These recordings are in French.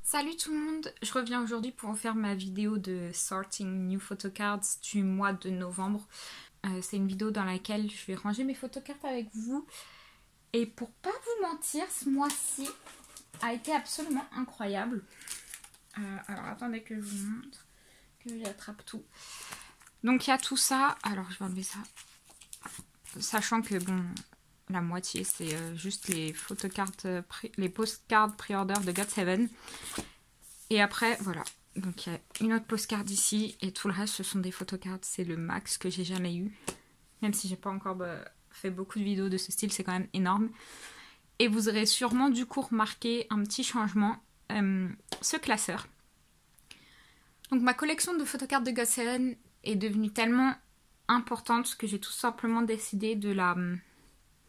Salut tout le monde, je reviens aujourd'hui pour vous faire ma vidéo de Sorting New Photocards du mois de novembre. C'est une vidéo dans laquelle je vais ranger mes photocards avec vous. Et pour pas vous mentir, ce mois-ci a été absolument incroyable. Alors attendez que je vous montre, que j'attrape tout. Donc il y a tout ça, alors je vais enlever ça. Sachant que bon, la moitié c'est juste les photocards, les postcards pre-order de GOT7. Et après voilà, donc il y a une autre postcard ici et tout le reste ce sont des photocards, c'est le max que j'ai jamais eu. Même si j'ai pas encore fait beaucoup de vidéos de ce style, c'est quand même énorme. Et vous aurez sûrement du coup remarqué un petit changement, ce classeur. Donc ma collection de photocards de GOT7 est devenue tellement importante que j'ai tout simplement décidé de la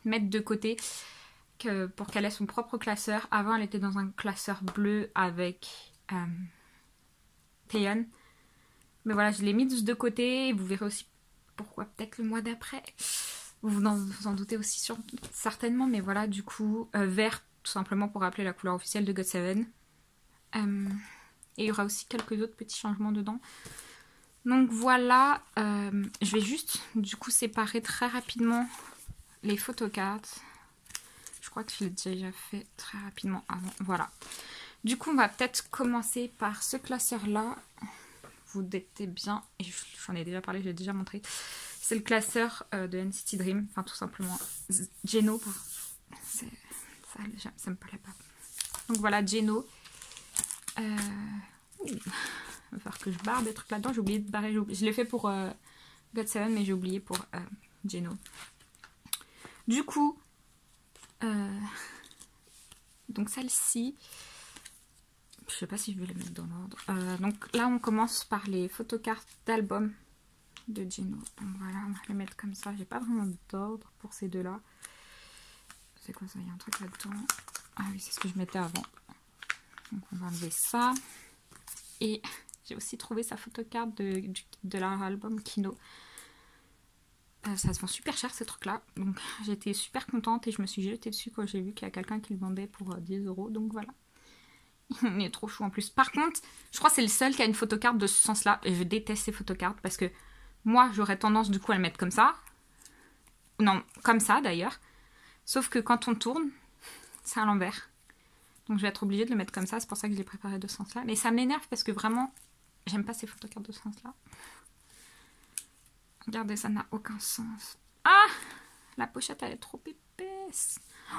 mettre de côté pour qu'elle ait son propre classeur. Avant elle était dans un classeur bleu avec Taeyeon. Mais voilà, je l'ai mise de côté et vous verrez aussi pourquoi peut-être le mois d'après. Vous en doutez aussi certainement, mais voilà, du coup, vert, tout simplement pour rappeler la couleur officielle de GOT7. Et il y aura aussi quelques autres petits changements dedans. Donc voilà, je vais juste du coup séparer très rapidement les photocards. Je crois que je l'ai déjà fait très rapidement avant. Voilà. Du coup, on va peut-être commencer par ce classeur-là. Vous doutez bien, et j'en ai déjà parlé, je l'ai déjà montré. C'est le classeur de NCT Dream, enfin tout simplement Geno. Ça me plaît pas. Donc voilà, Geno. Il va falloir que je barre des trucs là-dedans. J'ai oublié de barrer. Je l'ai fait pour GOT7, mais j'ai oublié pour Geno. Du coup, donc celle-ci, je sais pas si je vais les mettre dans l'ordre. Donc là, on commence par les photocards d'album de Geno. Donc voilà, on va les mettre comme ça. J'ai pas vraiment d'ordre pour ces deux-là. C'est quoi ça? Il y a un truc là-dedans. Ah oui, c'est ce que je mettais avant. Donc on va enlever ça. Et j'ai aussi trouvé sa photocarte de leur album Kino. Ça se vend super cher ces trucs là, donc j'étais super contente et je me suis jetée dessus quand j'ai vu qu'il y a quelqu'un qui le vendait pour 10 €, donc voilà. Il est trop chou en plus. Par contre, je crois que c'est le seul qui a une photocarte de ce sens là, et je déteste ces photocartes parce que moi j'aurais tendance du coup à le mettre comme ça. Non, comme ça d'ailleurs. Sauf que quand on tourne, c'est à l'envers. Donc je vais être obligée de le mettre comme ça, c'est pour ça que je l'ai préparé de ce sens là. Mais ça m'énerve parce que vraiment, j'aime pas ces photocartes de ce sens là. Regardez, ça n'a aucun sens. Ah! La pochette, elle est trop épaisse. Oh,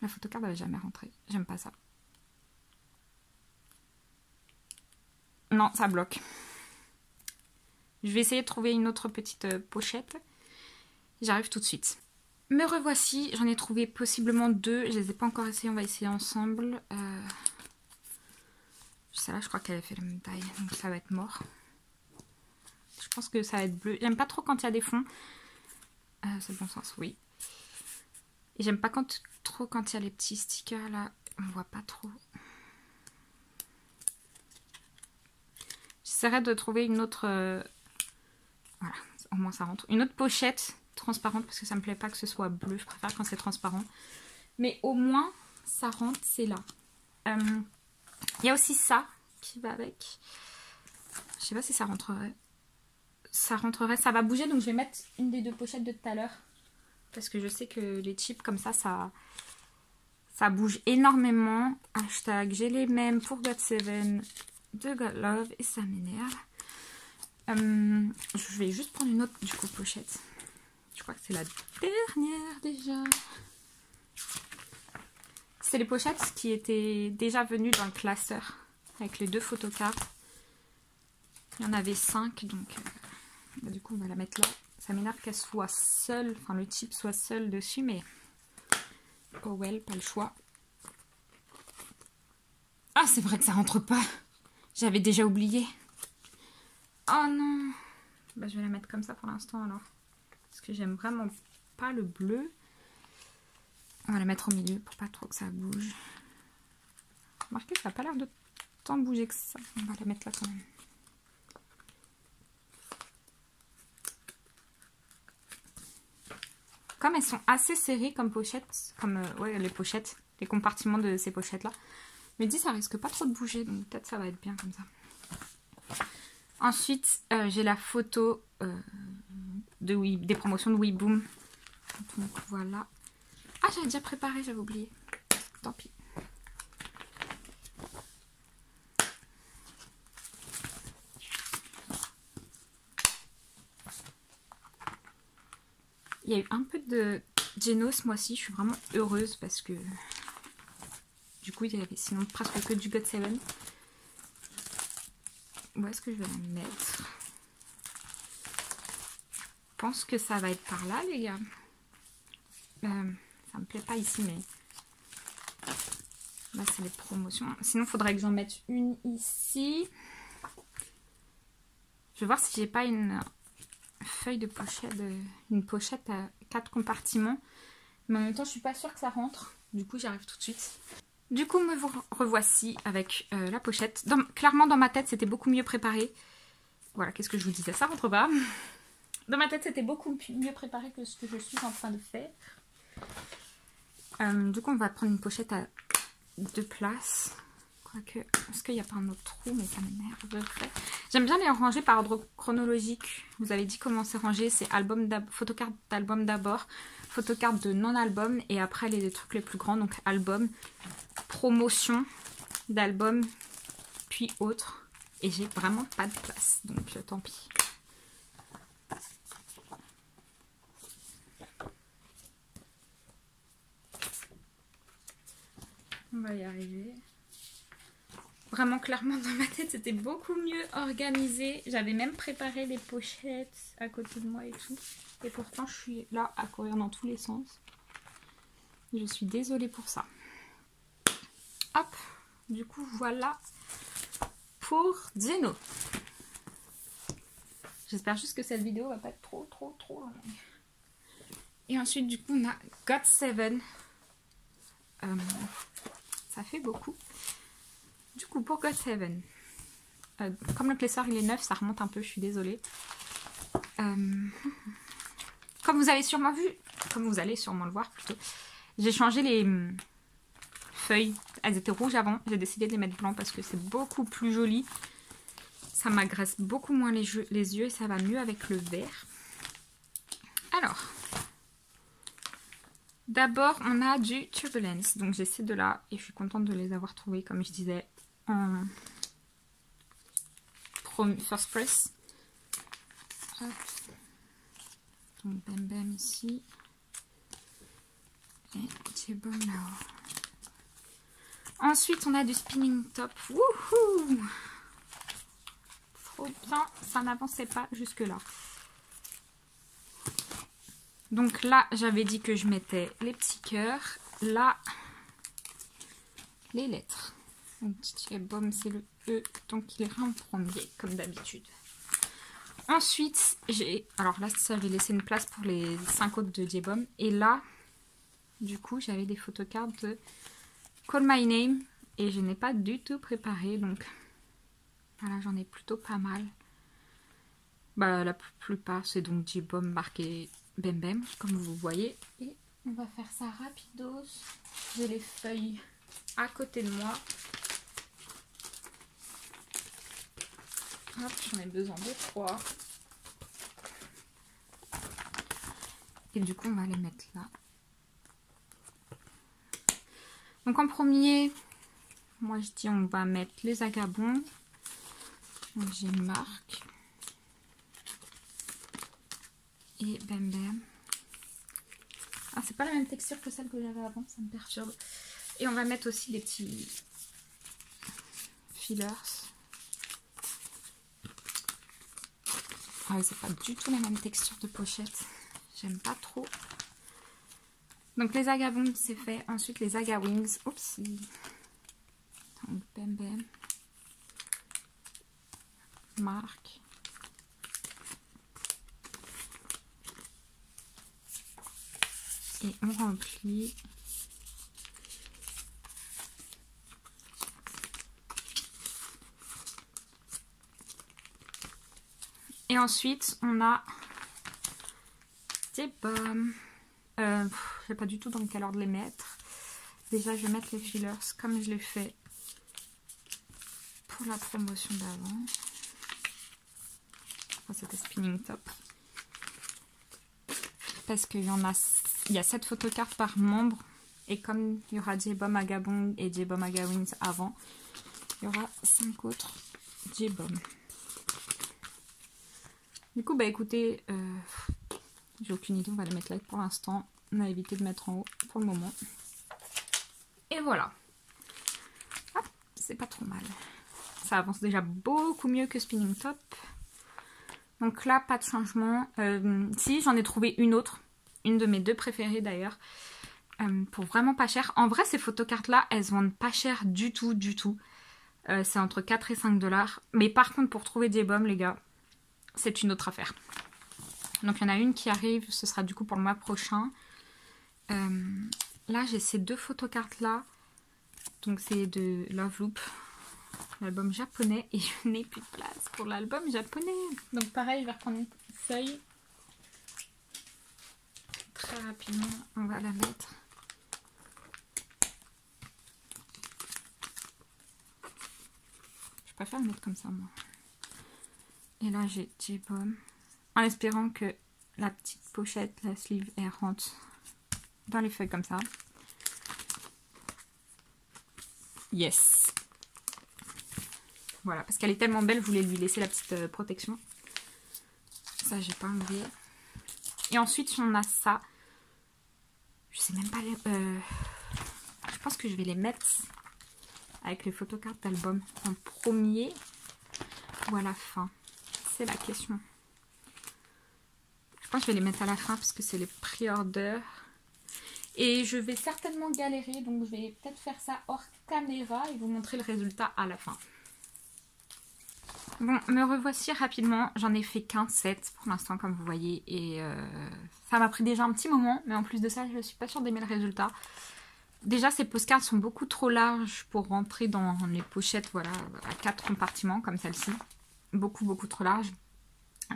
la photocarte, elle va jamais rentrer. J'aime pas ça. Non, ça bloque. Je vais essayer de trouver une autre petite pochette. J'arrive tout de suite. Me revoici. J'en ai trouvé possiblement deux. Je les ai pas encore essayées. On va essayer ensemble. Celle-là, je crois qu'elle a fait la même taille. Donc ça va être mort. Je pense que ça va être bleu. J'aime pas trop quand il y a des fonds. C'est le bon sens, oui. Et j'aime pas trop quand il y a les petits stickers là. On voit pas trop. J'essaierai de trouver une autre... voilà, au moins ça rentre. Une autre pochette transparente parce que ça me plaît pas que ce soit bleu. Je préfère quand c'est transparent. Mais au moins ça rentre, c'est là. Il y a aussi ça qui va avec. Je sais pas si ça rentrerait. Ça rentrerait, ça va bouger, donc je vais mettre une des deux pochettes de tout à l'heure parce que je sais que les chips comme ça bouge énormément. Hashtag j'ai les mêmes pour GOT7 de God Love et ça m'énerve. Je vais juste prendre une autre du coup pochette. Je crois que c'est la dernière déjà. C'est les pochettes qui étaient déjà venues dans le classeur avec les deux photocards. Il y en avait 5 donc bah, du coup on va la mettre là. Ça m'énerve qu'elle soit seule, enfin le chip soit seul dessus, mais oh well, pas le choix. Ah c'est vrai que ça rentre pas. J'avais déjà oublié. Oh non. Bah je vais la mettre comme ça pour l'instant alors. Parce que j'aime vraiment pas le bleu. On va la mettre au milieu pour pas trop que ça bouge. Remarquez, ça n'a pas l'air de tant bouger que ça. On va la mettre là quand même. Comme elles sont assez serrées comme pochettes, comme ouais, les pochettes, les compartiments de ces pochettes là, me dis ça risque pas trop de bouger, donc peut-être ça va être bien comme ça. Ensuite, j'ai la photo des promotions de Weeboom. Donc voilà. Ah, j'avais déjà préparé, j'avais oublié. Tant pis. Il y a eu un peu de Geno ce mois-ci, je suis vraiment heureuse parce que du coup il y avait sinon presque que du GOT7. Où est-ce que je vais la mettre? Je pense que ça va être par là les gars. Ça me plaît pas ici mais là c'est les promotions. Sinon il faudrait que j'en mette une ici. Je vais voir si j'ai pas une feuille de pochette, une pochette à 4 compartiments. Mais en même temps, je suis pas sûre que ça rentre. Du coup, j'y arrive tout de suite. Du coup, me revoici avec la pochette. Clairement, dans ma tête, c'était beaucoup mieux préparé. Voilà, qu'est-ce que je vous disais? Ça rentre pas. Dans ma tête, c'était beaucoup mieux préparé que ce que je suis en train de faire. Du coup, on va prendre une pochette à 2 places. Quoique, est-ce qu'il n'y a pas un autre trou? Mais ça m'énerve. J'aime bien les ranger par ordre chronologique. Vous avez dit comment c'est rangé. C'est photocarte d'album d'abord, photocarte de non-album et après les trucs les plus grands. Donc album, promotion d'album, puis autres. Et j'ai vraiment pas de place. Donc tant pis. On va y arriver. Vraiment, clairement, dans ma tête, c'était beaucoup mieux organisé. J'avais même préparé les pochettes à côté de moi et tout. Et pourtant, je suis là à courir dans tous les sens. Je suis désolée pour ça. Hop, du coup, voilà pour Geno. J'espère juste que cette vidéo va pas être trop longue. Et ensuite, du coup, on a GOT7. Ça fait beaucoup. Du coup, pour GOT7, comme le classeur il est neuf, ça remonte un peu, je suis désolée. Comme vous avez sûrement vu, comme vous allez sûrement le voir plutôt, j'ai changé les feuilles. Elles étaient rouges avant, j'ai décidé de les mettre blancs parce que c'est beaucoup plus joli. Ça m'agresse beaucoup moins les yeux et ça va mieux avec le vert. Alors, d'abord on a du Turbulence. Donc j'ai ces deux-là et je suis contente de les avoir trouvés comme je disais en first press. Hop. Donc bam bam ici. Et J-Bomb là-haut. Ensuite on a du Spinning Top. Wouhou! Trop bien, ça n'avançait pas jusque là. Donc là j'avais dit que je mettais les petits cœurs. Là les lettres. Donc J-Bomb c'est le E, donc il ira en premier comme d'habitude. Ensuite j'ai, alors là j'avais laissé une place pour les 5 autres de J-Bomb. Et là du coup j'avais des photocartes de Call My Name. Et je n'ai pas du tout préparé, donc voilà, j'en ai plutôt pas mal. Bah la plupart c'est donc J-Bomb marqué Bem Bem comme vous voyez. Et on va faire ça rapidos. J'ai les feuilles à côté de moi. Hop, j'en ai besoin de 3. Et du coup on va les mettre là. Donc en premier, moi je dis on va mettre les agabons. Donc j'ai une marque. Et Bem Bem. Ah, c'est pas la même texture que celle que j'avais avant, ça me perturbe. Et on va mettre aussi des petits fillers. Ah, c'est pas du tout la même texture de pochette. J'aime pas trop. Donc les agabons c'est fait. Ensuite les agawings. Oups. Donc Bem Bem. Marque. Et on remplit. Et ensuite on a des pommes. Je sais pas du tout dans quel ordre les mettre. Déjà je vais mettre les fillers comme je l'ai fait pour la promotion d'avant. Enfin, c'était Spinning Top. Parce qu'il y a 7 photocartes par membre. Et comme il y aura J-Bomb Agabong et J-Bomb Agawings avant, il y aura 5 autres J-Bomb. Du coup, bah écoutez, j'ai aucune idée, on va les mettre là pour l'instant. On a évité de mettre en haut pour le moment. Et voilà. Hop, c'est pas trop mal. Ça avance déjà beaucoup mieux que Spinning Top. Donc là, pas de changement. Si, j'en ai trouvé une autre. Une de mes 2 préférées d'ailleurs. Pour vraiment pas cher. En vrai, ces photocartes-là, elles se vendent pas cher du tout, du tout. C'est entre 4 et 5 $. Mais par contre, pour trouver des bombes, les gars, c'est une autre affaire. Donc il y en a une qui arrive, ce sera du coup pour le mois prochain. Là, j'ai ces 2 photocartes-là. Donc c'est de Love Loop, l'album japonais. Et je n'ai plus de place pour l'album japonais. Donc pareil, je vais reprendre une feuille. Très rapidement, on va la mettre. Je préfère le mettre comme ça, moi. Et là, j'ai J-Bomb. En espérant que la petite pochette, la sleeve, elle rentre dans les feuilles comme ça. Yes. Voilà, parce qu'elle est tellement belle, je voulais lui laisser la petite protection. Ça, j'ai pas enlevé. Et ensuite, on a ça. Je sais même pas les... je pense que je vais les mettre avec les photocartes d'album en premier ou à la fin. C'est la question. Je pense que je vais les mettre à la fin parce que c'est les pré-order. Et je vais certainement galérer, donc je vais peut-être faire ça hors caméra et vous montrer le résultat à la fin. Bon, me revoici rapidement. J'en ai fait qu'un set pour l'instant, comme vous voyez. Et ça m'a pris déjà un petit moment. Mais en plus de ça, je ne suis pas sûre d'aimer le résultat. Déjà, ces postcards sont beaucoup trop larges pour rentrer dans les pochettes, voilà, à 4 compartiments comme celle-ci. Beaucoup, beaucoup trop large.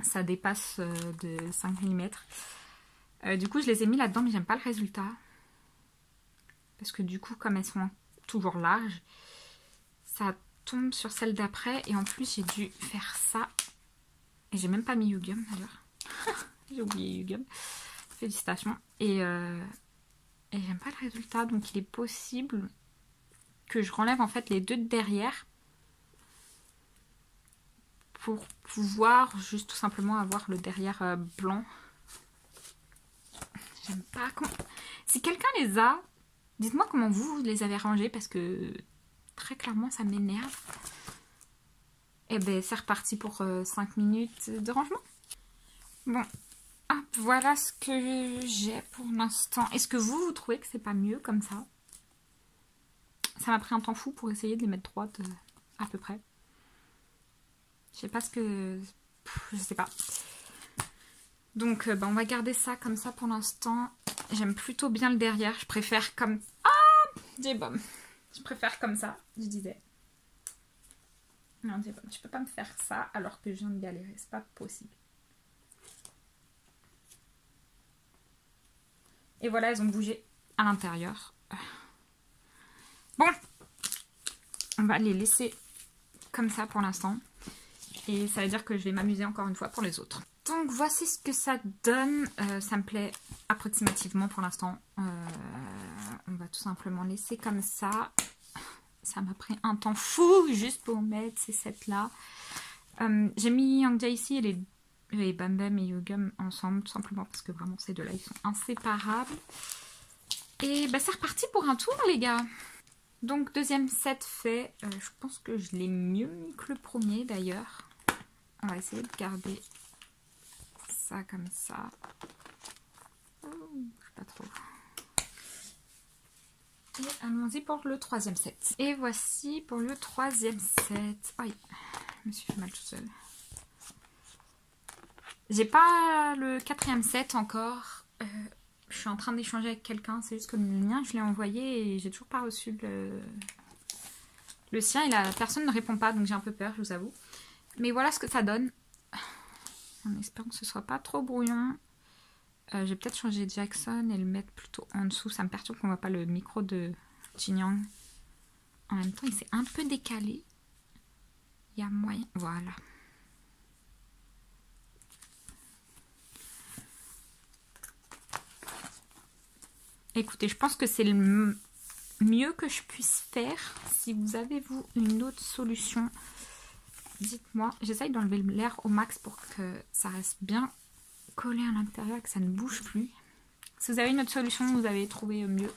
Ça dépasse de 5 mm. Du coup, je les ai mis là-dedans, mais j'aime pas le résultat. Parce que du coup, comme elles sont toujours larges, ça tombe sur celle d'après. Et en plus, j'ai dû faire ça. Et j'ai même pas mis Yugum d'ailleurs. J'ai oublié Yugum. Félicitations. Et j'aime pas le résultat. Donc, il est possible que je renlève en fait les 2 de derrière. Pour pouvoir juste tout simplement avoir le derrière blanc. J'aime pas. Si quelqu'un les a, dites-moi comment vous les avez rangés parce que très clairement ça m'énerve. Et ben c'est reparti pour 5 minutes de rangement. Bon, hop, voilà ce que j'ai pour l'instant. Est-ce que vous trouvez que c'est pas mieux comme ça? Ça m'a pris un temps fou pour essayer de les mettre droites à peu près. Je sais pas ce que... je sais pas. Donc on va garder ça comme ça pour l'instant. J'aime plutôt bien le derrière. Je préfère comme... Ah, J-Bomb. Je préfère comme ça, je disais. Non, J-Bomb, tu peux pas me faire ça alors que je viens de galérer. C'est pas possible. Et voilà, elles ont bougé à l'intérieur. Bon. On va les laisser comme ça pour l'instant. Et ça veut dire que je vais m'amuser encore une fois pour les autres. Donc voici ce que ça donne. Ça me plaît approximativement pour l'instant. On va tout simplement laisser comme ça. Ça m'a pris un temps fou juste pour mettre ces sets là. J'ai mis Young Jaycee et les Bam Bam et Yugum ensemble. Tout simplement parce que vraiment ces 2 là ils sont inséparables. Et bah c'est reparti pour un tour les gars. Donc deuxième set fait. Je pense que je l'ai mieux mis que le premier d'ailleurs. On va essayer de garder ça comme ça. Oh, je sais pas trop. Et allons-y pour le 3e set. Et voici pour le 3e set. Aïe, je me suis fait mal toute seule. J'ai pas le 4e set encore. Je suis en train d'échanger avec quelqu'un. C'est juste que le mien, je l'ai envoyé et j'ai toujours pas reçu le sien. Et la personne ne répond pas, donc j'ai un peu peur, je vous avoue. Mais voilà ce que ça donne. En espérant que ce soit pas trop brouillon. Je vais peut-être changer Jackson et le mettre plutôt en dessous. Ça me perturbe qu'on voit pas le micro de Jin Young. En même temps, il s'est un peu décalé. Il y a moyen, voilà. Écoutez, je pense que c'est le mieux que je puisse faire. Si vous avez, vous, une autre solution, dites-moi. J'essaye d'enlever l'air au max pour que ça reste bien collé à l'intérieur, que ça ne bouge plus. Si vous avez une autre solution, vous avez trouvé mieux.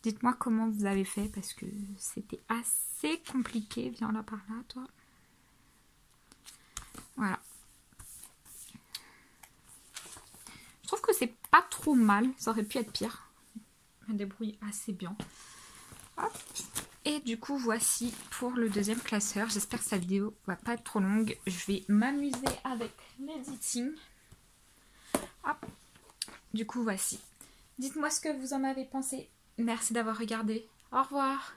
Dites-moi comment vous avez fait parce que c'était assez compliqué. Viens là par là, toi. Voilà. Je trouve que c'est pas trop mal. Ça aurait pu être pire. Je me débrouille assez bien. Hop. Et du coup, voici pour le deuxième classeur. J'espère que cette vidéo va pas être trop longue. Je vais m'amuser avec l'editing. Hop. Du coup, voici. Dites-moi ce que vous en avez pensé. Merci d'avoir regardé. Au revoir.